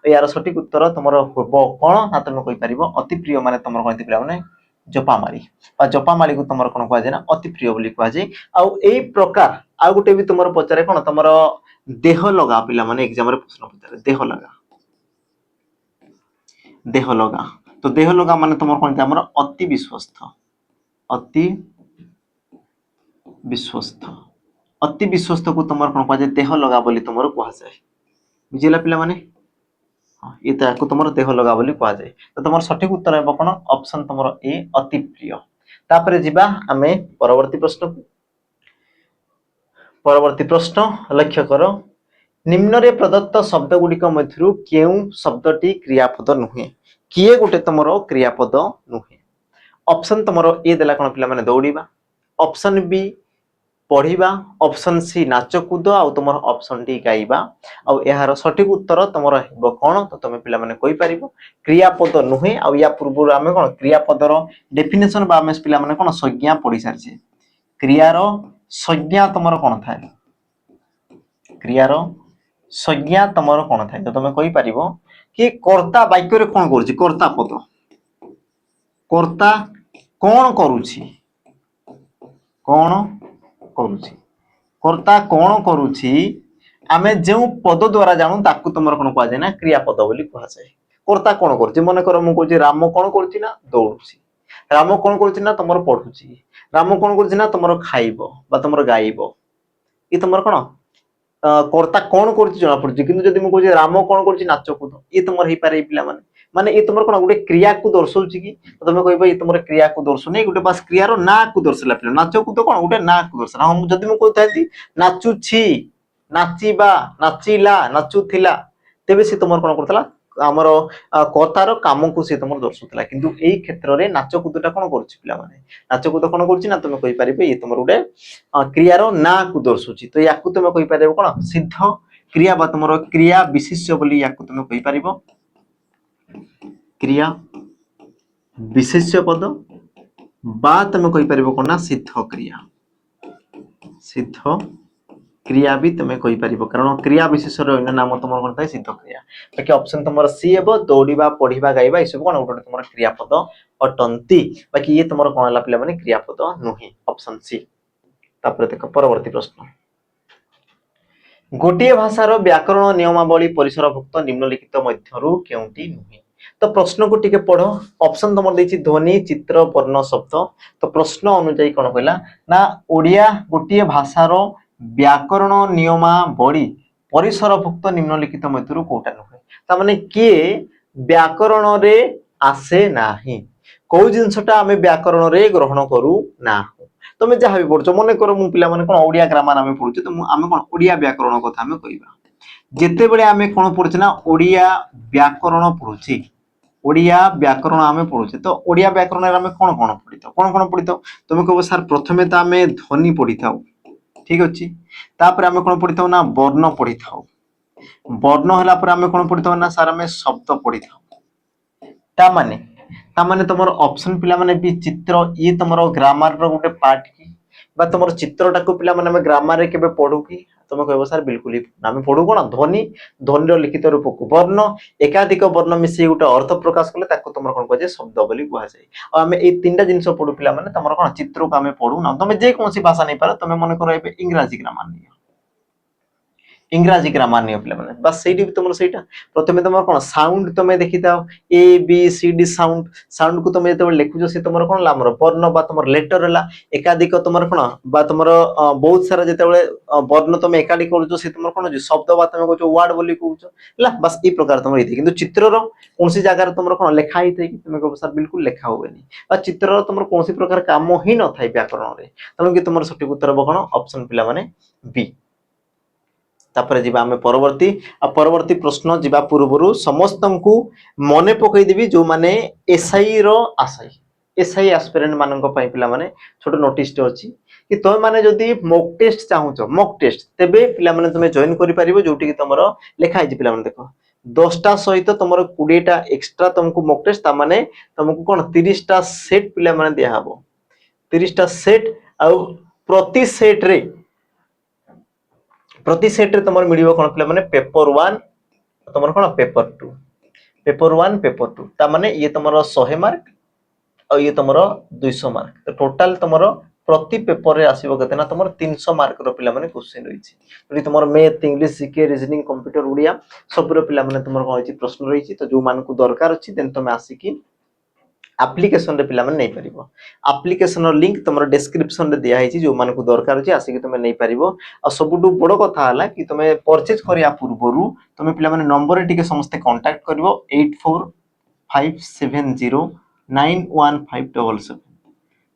यार सठिक उत्तर तुमर होबो कोन ना तुम कहि परिबो अति प्रिय माने तुमर कोन पिला माने जपामाली आ जपामाली को तुमर कोन कहै छै ना अति प्रिय बोली कहै छै। आ एई प्रकार आ गोटे भी तुमर पचारे कोन तुमर देह लगा पिला माने एग्जाम रे प्रश्न पचारे देह लगा। तो देह लगा माने तुमर कोन हमर अति विश्वस्त अति विश्वस्त को तुमर कोन कहै देह लगा बोली तुमर कहै छै बुझिला पिला माने। हां ये ताको तुमर देह लगा बोली कहै छै। तो तुमर सठिक उत्तर हेबो कोन ऑप्शन तुमर ए अति प्रिय। तापरे जिबा हमें परवर्ती प्रश्न लक्ष्य करो निम्न रे प्रदत्त शब्द गुडिक मध्यरु केउ शब्दटी क्रियापद नुहे किए गोटे तुमर क्रियापद नुहे। ऑप्शन तुमर ए देला कोन पिला माने दौड़ीबा ऑप्शन बी पढ़ीबा ऑप्शन सी नाच कूद आ तुमर ऑप्शन डी गाइबा आ यार सठिक उत्तर तुमर हेबो कोन। तो तुम पिला माने कहि परिबो क्रियापद नुहे आ या पूर्व आमे कोन क्रियापदर डेफिनेशन बा आमे पिला माने कोन संज्ञा पढ़ी सारछे। क्रियार संज्ञा तुमर कोन थाए क्रियार संज्ञा तुमर कोन थाए। तो तुम कहि परिबो कि कर्ता वाक्य रे कोन करूछि कर्ता पद कर्ता कोन करूछि कर्ता कोन करूछि आमे जेउ पद द्वारा जानू ताकू तुमर कोन कहै छै ना क्रियापद बोली कहै छै। कर्ता कोन करूछि मन कर मु कहै राम कोन करूछि ना दौड़ुछि राम कोन करूछि ना तुमर पढुछि राम कोन करूछि ना तुमर खाइबो बा तुमर गाइबो ई तुमर कोन कर्ता कोन करूछि जणा पड़छि। किंतु जदि मु कहै राम कोन करूछि नाच कूद ई तुमर हे पारे पिला माने माने ये तुमर कोन गोटे क्रिया को दर्शाउछि कि तुम कहबो ये तुमर क्रिया को दर्शाउनै गोटे बस क्रियार ना को दर्शाला पिला नाच कूद कोन गोटे ना को दर्शाला। हम जदि मु कहथांती नाचुछि नाचिबा नाचिला नाचुथिला तेबे से तुमर कोन करतला हमर कतार काम को से तुमर दर्शाउतला। किंतु एई क्षेत्र रे नाच कूदटा कोन करछि पिला माने नाच कूद कोन करछि ना तुम कहि परिबे ये तुमर गोटे क्रियार ना को दर्शाउछि। तो याकू तुम कहि परिबो कोन सिद्ध क्रिया बा तुमर क्रिया विशेष्य बोली याकू तुम कहि परिबो क्रिया विशेष्य पद बा तुम कहि परिबो कोन ना सिद्ध क्रिया भी तुम कहि परिबो कारण क्रिया विशेष रो अन्य नाम तुमर कोन थाय सिद्ध क्रिया। बाकी ऑप्शन तुमर सी हेबो दौड़ीबा पढ़ीबा गाइबा ई सब कोन गोटे तुमर क्रियापद अटंती बाकी ये तुमर कोन हला पिला माने क्रियापद नुहे ऑप्शन सी। तापर देखो परवर्ती प्रश्न गोटे भाषार व्याकरण नियमावली परिसरभुक्त निम्नलिखित मध्यरु केउटी नुहे। तो प्रश्न को टिके पढ़ो ऑप्शन तुम देछि ध्वनि चित्र वर्ण शब्द। तो प्रश्न अनुसार कोन कहला ना ओडिया गोटे भाषार व्याकरण नियमावली परिसरभुक्त निम्नलिखित मध्यरु कोटा नुहे। ता माने के व्याकरण रे आसे नाही को जिंसटा आमे व्याकरण रे ग्रहण करू ना তুমি ଯାହା ବି ପଢୁଛ ମନେ କର ମୁଁ ପିଲାମାନେ କଣ ଓଡିଆ ଗ୍ରାମାର ଆମେ ପଢୁଛୁ ତ ଆମେ କଣ ଓଡିଆ ବ୍ୟାକରଣ କଥା ଆମେ କହିବା ଯେତେବେଳେ ଆମେ କଣ ପଢୁଛେ ନା ଓଡିଆ ବ୍ୟାକରଣ ପଢୁଛେ ओडिया व्याकरण आम पढ़ुचे तो ओडिया व्याकरण आम कौन कौन पढ़ी था तुम कह सर प्रथमे तो आम ध्वनि पढ़ी था ठीक अच्छे तापर आम कौन पढ़ी था ना वर्ण पढ़ी था वर्ण है आम कौन पढ़ी था ना सर आम शब्द पढ़ी था तामाने तुम ऑप्शन पिला माने भी चित्र ये तुम ग्रामर रो गोटे पार्ट की बा तुम चित्रटा को पिला माने ग्रामर रे केबे पढ़ू कि तुम कह सर बिल्कुल ही आम पढ़ू कौन ध्वनि ध्वनि लिखित रूप को वर्ण एकाधिक वर्ण मिसे गोटे अर्थ प्रकाश कले तुम कौन कह शब्द बोली कहुए आम ये तीन जिन पढ़ू पिला माने तुम कौन चित्र को आम पढ़ू ना तुम जेकोसी भाषा नहीं पार तुम मन कर इंग्राजी ग्रामर नहीं इंग्राजी ग्रामर नियो पिला माने बस सेठी तुम सेटा प्रथमे तुम कोन साउंड तुम देखि थाओ A B C D sound sound को तुम जते लिखुजो से तुम कोन लामर वर्ण बा तुम लेटर हला एकाधिक तुम कोन बा तुम बहुत सारा जते वर्ण तुम एकाधिक करूजो से तुम कोन शब्द बा तुम कहजो वर्ड बोली कहजो हला बस ई प्रकार तुम रही किंतु चित्र रो कोनसी जगह रे तुम कोन लिखा ही थे कि तुम कहबो सर बिल्कुल लिखा होवेनी बा चित्र रो तुम कोनसी प्रकार काम ही न थाई व्याकरण रे तनु कि तुम सठिक उत्तर बो कोन ऑप्शन पिला माने बी तापर जीवा आमे परवर्ती प्रश्न जीवा पूर्वरु समस्त को मने पकई देबी जो माने एसआई रो आशाई एसआई एस्पिरेंट मानन पई पिला माने छोटो नोटिस टे अछि कि तोय माने जदी मॉक टेस्ट चाहूचो मॉक टेस्ट तेबे पिला माने तुमे जॉइन करि परिबो जोटी कि तमरो लेखा आइ पिला माने देखो 10 टा सहित तमरो 20 टा एक्स्ट्रा तुमको मॉक टेस्ट ता माने तुमको कोन 30 टा सेट पिला माने दिया हबो 30 टा सेट आ प्रति सेट रे तुम मिलिबो कोन पिला माने पेपर 1 तुम कोन पेपर 1 पेपर 2 ता माने ये तुमरो 100 मार्क और ये तुमरो 200 मार्क तो टोटल तुमरो प्रति पेपर रे आसीबो कते ना तुमरो 300 मार्क रो पिला माने क्वेश्चन रहिछि यदि तुमरो math English GK reasoning computer Odia सब रो पिला माने तुमरो होइछि प्रश्न रहिछि तो जो मान को दरकार अछि देन तुम आसी कि एप्लिकेशन रे पिला माने नै परिबो एप्लिकेशन रो लिंक तुमरो डिस्क्रिप्शन रे दिया हिछि जो मान को दरकार अछि आसी कि तुम नै परिबो आ सबुटु बड़ कथा हला कि तुम परचेज करिया पूर्वरु तुम पिला माने नंबर रे टिके समस्त कांटेक्ट करिवो 8457091577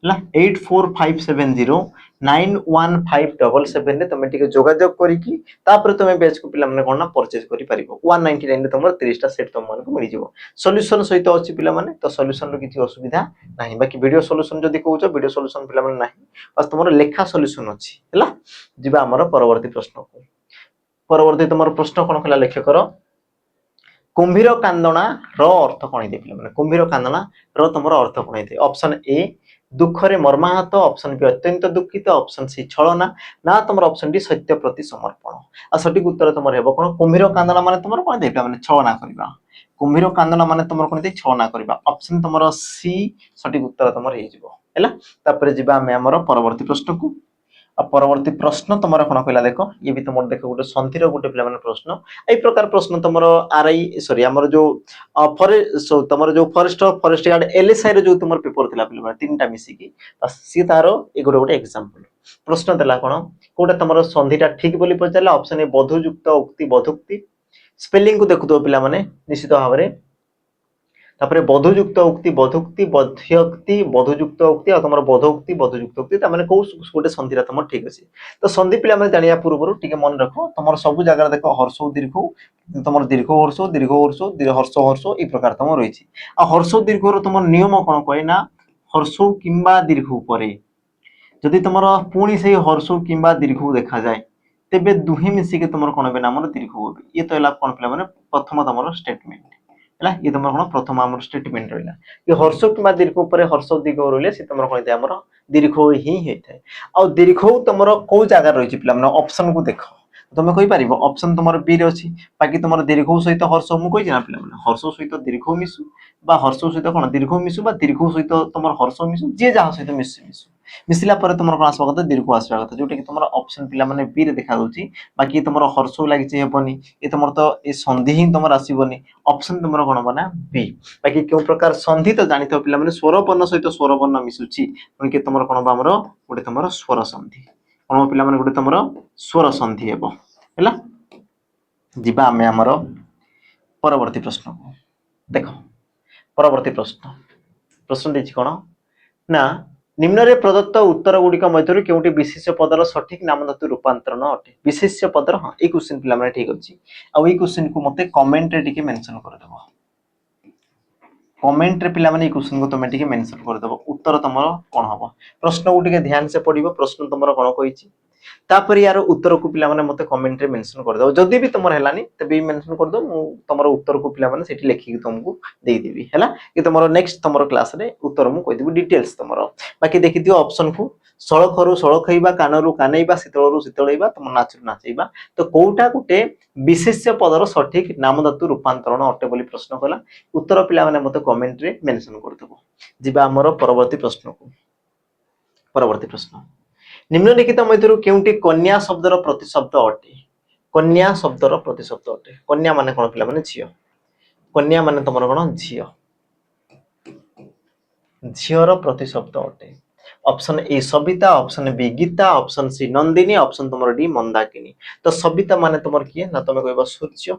ला 8457091577 रे तुम टिके जोगाजोग करी कि तापर तुम बैच को पिला माने कोन परचेज करि परिबो 199 रे तुम 30 टा सेट तुम मान को मिलि जिवो सॉल्यूशन सहित अछि पिला माने तो सॉल्यूशन रो किछि असुविधा नाही बाकी वीडियो सॉल्यूशन जदी कहउछो वीडियो सॉल्यूशन पिला माने नाही बस तुमरो लेखा सॉल्यूशन अछि हला जिबा हमर परवर्ती प्रश्न को परवर्ती तुमर प्रश्न कोन खला लेख्य करो कुंभीर कांदना रो अर्थ कोन दे पिला माने कुंभीर कांदना रो तुमरो अर्थ कोन दे ऑप्शन ए दुखरे मर्माहत ऑप्शन बी अत्यंत दुखित ऑप्शन सी छलना ना तुमर ऑप्शन डी सत्य प्रति समर्पण आ सठिक उत्तर तुमर हेबो कोन कुंभीर कांदना माने तुमर कोन देबा माने छलना करबा कुंभीर कांदना माने तुमर कोन दे छलना करबा ऑप्शन तुमर सी सठिक उत्तर तुमर हे जिवो हैला तापर जिबा हम हमर परवर्ती प्रश्न को आ परवर्ती प्रश्न तुमरा कोन कहला देखो ये भी तुमर देखो गोटे संधिर गोटे पिला माने प्रश्न ए प्रकार प्रश्न तुमर आरआई सॉरी हमर जो तुमर जो फॉरेस्ट गार्ड एलएसआई रो जो तुमर पेपर थिला पिला माने तीनटा मिसी की बस सी तारो ए गोटे एग्जांपल प्रश्न देला कोन कोटा तुमर संधिटा ठीक बोली पचाला ऑप्शन ए बधुयुक्त उक्ति बधुक्ति स्पेलिंग को देखु तो पिला माने निश्चित भाबरे तापरे बधुयुक्त उक्ति बधुक्ति बध्यक्ति बधुयुक्त उक्ति आ तमर बधोक्ति बधुयुक्त उक्ति त माने को गोटे संधिरा तमर ठीक अछि तो संधि पिला माने जानिया पूर्वरु ठीक मन रखो तमर सब जगह देखो हर्ष दीर्घ तमर दीर्घ हर्ष हर्ष ई प्रकार तमर रहिछि आ हर्ष दीर्घ रो तमर नियम कोन कहि ना हर्ष किंबा दीर्घ परे जदि तमर पुणी से हर्ष किंबा दीर्घ देखा जाए तेबे दुही मिसी के तमर कोन बे नाम दीर्घ होबे ये तो एला कोन पिला माने प्रथम तमर स्टेटमेंट हला ये तमर कोन प्रथम हमर स्टेटमेंट रहला ये हर्ष किबा दीर्घ ऊपर हर्ष दीर्घ रहले से तमर कोन दे हमर दीर्घ ही हेतै आ दीर्घ तमर को जगह रहिछि पिला माने ऑप्शन को देखो तुम कहि परिबो ऑप्शन तुमर बी रे अछि बाकी तुमर दीर्घ सहित हर्ष मु कहि जना पिला माने हर्ष सहित दीर्घ मिसु बा हर्ष सहित कोन दीर्घ मिसु बा दीर्घ सहित तुमर हर्ष मिसु जे जहा सहित मिसु मिसिला पर तुमर कोन आसबा कथा दीर्घ आसबा कथा जोटे कि तुमर ऑप्शन पिला माने बी रे देखा दोछि बाकी तुमर हर्ष लागि जे हेबनी ए तुमर तो ए संधि ही तुमर आसीबनी ऑप्शन तुमर कोन बना बी बाकी केउ प्रकार संधि तो जानितो पिला माने स्वर वर्ण सहित स्वर वर्ण मिसुछि कि तुमर कोन बा हमरो गोटे तुमर स्वर संधि कोन पिला माने गोटे तुमर स्वर संधि हेबो हैला जिबा हमें हमरो परवर्ती प्रश्न देखो परवर्ती प्रश्न प्रश्न देछि कोन ना निम्न प्रदत्त उत्तर गुड़िक मध्य केउटी विशेष्य पदर सठिक नाम धातु रूपांतरण अटे विशेष्य पदर हाँ ये क्वेश्चन पिला माने ठीक अछि आ ये क्वेश्चन को मते कमेंट रे टिके मेंशन कर देबो कमेंट रे पिला माने ये क्वेश्चन को तमे टिके मेंशन कर देबो उत्तर तमरो कोन हबो प्रश्न को टिके ध्यान से पढिबो प्रश्न तमरो कोन कहिछि तापर यार उत्तर को पिला माने मते कमेंट रे मेंशन कर दो जदी भी तमर हेलानी तबे मेंशन कर दो मु तमरो उत्तर को पिला माने सेठी लेखि तुमको दे देबी हैला कि तमरो नेक्स्ट तमरो क्लास रे उत्तर मु कहि देबी डिटेल्स तमरो बाकी देखि दियो ऑप्शन को सळखरु सळखैबा कानरु कानैबा शीतळरु शीतळैबा तम नाचरु नाचैबा तो कोउटा गुटे विशेष्य पदर सठिक नाम धातु रूपांतरण अटे बोली प्रश्न कला उत्तर पिला माने मते कमेंट रे मेंशन कर देबो जिबा हमरो परवर्ती प्रश्न को परवर्ती प्रश्न निम्नलिखित मध्य केउटी कन्या शब्दर प्रतिशब्द अटे कन्या शब्दर प्रतिशब्द अटे कन्या माने कोन पिला माने झियो कन्या माने तमरो कोन झियो झियोर प्रतिशब्द अटे ऑप्शन ए सविता ऑप्शन बी गीता ऑप्शन सी नंदिनी ऑप्शन तमरो डी मंदाकिनी तो सविता माने तमर किए ना तमे कहबा सूर्य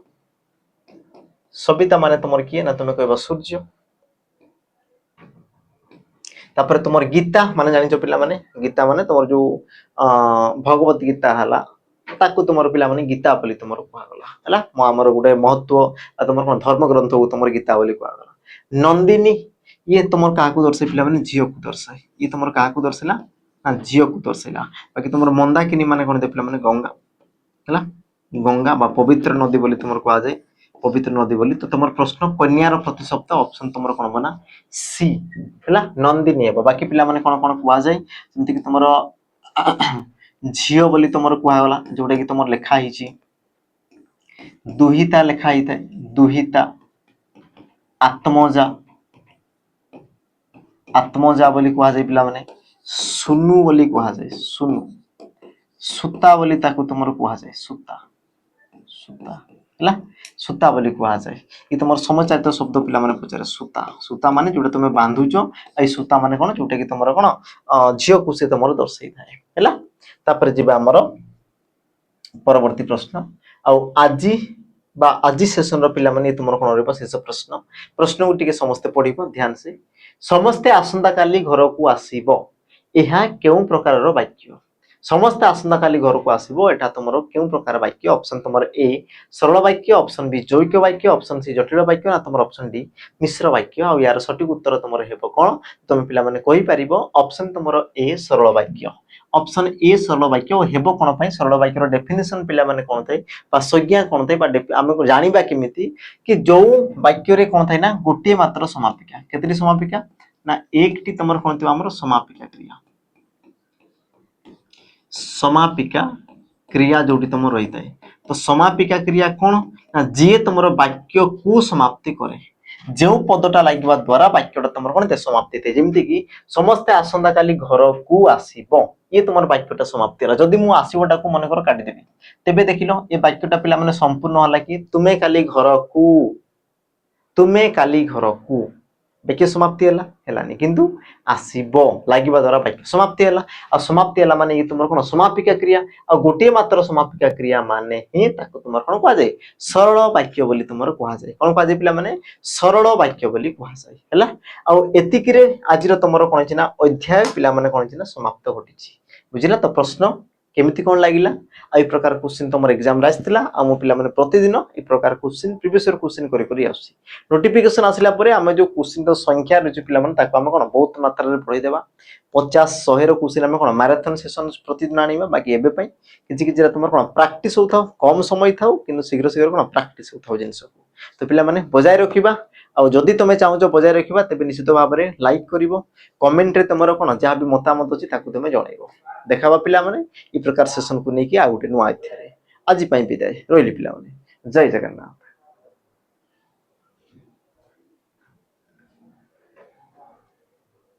सविता माने तमर किए ना तमे कहबा सूर्य तापर तुमर गीता माने जानिचो पिला माने गीता माने तुमर जो भगवत गीता हला ताकू तुमर पिला माने गीता बोली तुमर कुआ गला हला म हमर गुडे महत्व तुमर कोन धर्म ग्रंथ को तुमर गीता बोली कुआ गला नंदिनी ये तुमर का को दर्शाय पिला माने झियो को दर्शाय ये तुमर का को दर्शायला ना झियो को दर्शायला बाकी तुमर मंदाकिनी माने कोन दे पिला माने गंगा हला गंगा बा पवित्र नदी बोली तुमर कुआ जाय पवित्र नदी बोली तो तुमर प्रश्न कन्यार प्रतिशब्द ऑप्शन तुमर कोन बना सी हला नंदिनी हेबो बाकी पिला माने कोन कोन कुआ जाय जेंति कि तुमर झियो बोली तुमर कुआ गला जोडे कि तुमर लेखा हिची दुहिता लेखा हिता दुहिता आत्मजा आत्मजा बोली कुआ जाय पिला माने सुनु बोली कुआ जाय सुनु सुता बोली ताकू तुमर कुआ जाय सुता सुता हला सुता बोली कुआ जाय ई तुमर समचारित शब्द पिला माने पचारे सुता सुता माने जोडे तुमे बांधुचो आई सुता माने कोन जोटे कि तुमर कोन झियो को से तुमर दर्शाई थाए हला तापर जिबा हमर परवर्ती प्रश्न आ आज सेशन रो पिला माने तुमर कोन रेबो शेष प्रश्न प्रश्न को टिके समस्त पढिबो ध्यान से समस्त आसंता काली घर को आसीबो एहा केउ प्रकार रो वाक्य समस्त आसंता काली घर को आसीबो एटा तुमरो केउ प्रकार वाक्य ऑप्शन तुमर ए सरल वाक्य ऑप्शन बी जौक्य वाक्य ऑप्शन सी जटिल वाक्य ना तुमर ऑप्शन डी मिश्र वाक्य आ यार सटीक उत्तर तुमर हेबो कोन तुम पिला माने कहि परिबो ऑप्शन तुमर ए सरल वाक्य ऑप्शन ए सरल वाक्य हेबो कोन पई सरल वाक्य रो डेफिनेशन पिला माने कोन थाय बा संज्ञा कोन थाय बा हम को जानिबा केमिति कि जो वाक्य रे कोन थाय ना गोटे मात्र समापिका केतरी समापिका ना एकटी तुमर कोन थाय हमर समापिका क्रिया समापिका क्रिया जोटी तुम रही है तो समापिका क्रिया कौन ना जी तुम वाक्य को समाप्ति करे जो पदटा लागवा द्वारा वाक्यटा तुम कौन समाप्ति थे जमती कि समस्ते आसंता काली घर को आसीबो ये तुम वाक्यटा समाप्ति है जदि मु आसीबोटा को मन कर काटी देबी तेबे देखिलो ए वाक्यटा पिला माने संपूर्ण होला कि तुमे काली घर को वाक्य समाप्ति हला हेलानी किंतु आसीबो लागिबा द्वारा वाक्य समाप्ति हला आ समाप्ति हला माने ये तुमर कोन समापिका क्रिया आ गोटे मात्र समापिका क्रिया माने ही ताको तुमर कोन कुआ जाय सरल वाक्य बोली तुमर कुआ जाय कोन कुआ जाय पिला माने सरल वाक्य बोली कुआ जाय हला आ एतिक रे आजिर तुमर कोन छिना अध्याय पिला माने कोन छिना समाप्त घटिछि बुझिला तो प्रश्न केमिति कोन लागिला आ ई प्रकार क्वेश्चन तुमर एग्जाम रे आस्तिला आ मो पिला माने प्रतिदिन ई प्रकार क्वेश्चन प्रीवियस ईयर क्वेश्चन करि करि आसी नोटिफिकेशन आसिला परे आमे जो क्वेश्चन तो संख्या रे पिला माने ताको आमे कोन बहुत मात्रा रे पढि देबा 50 100 रो क्वेश्चन आमे कोन मैराथन सेशन प्रतिदिन आनिबा बाकी एबे पई किछि किछि तुमर कोन प्रैक्टिस होथाव कम समय थाउ किंतु शीघ्र शीघ्र कोन प्रैक्टिस होथाव जिंस को तो पिला माने बजाय रखिबा आ जदि तुमे चाहो बजाय रखिबा तेबे निश्चित भाव रे लाइक करिवो कमेंट रे तुमर कोन जा भी मतामत अछि ताकू तुमे जणाइबो देखाबा पिला माने ई प्रकार सेशन को नेकी आ गुटे नुआ अध्याय आज पई विदाय रोइली पिला माने जय जगन्नाथ।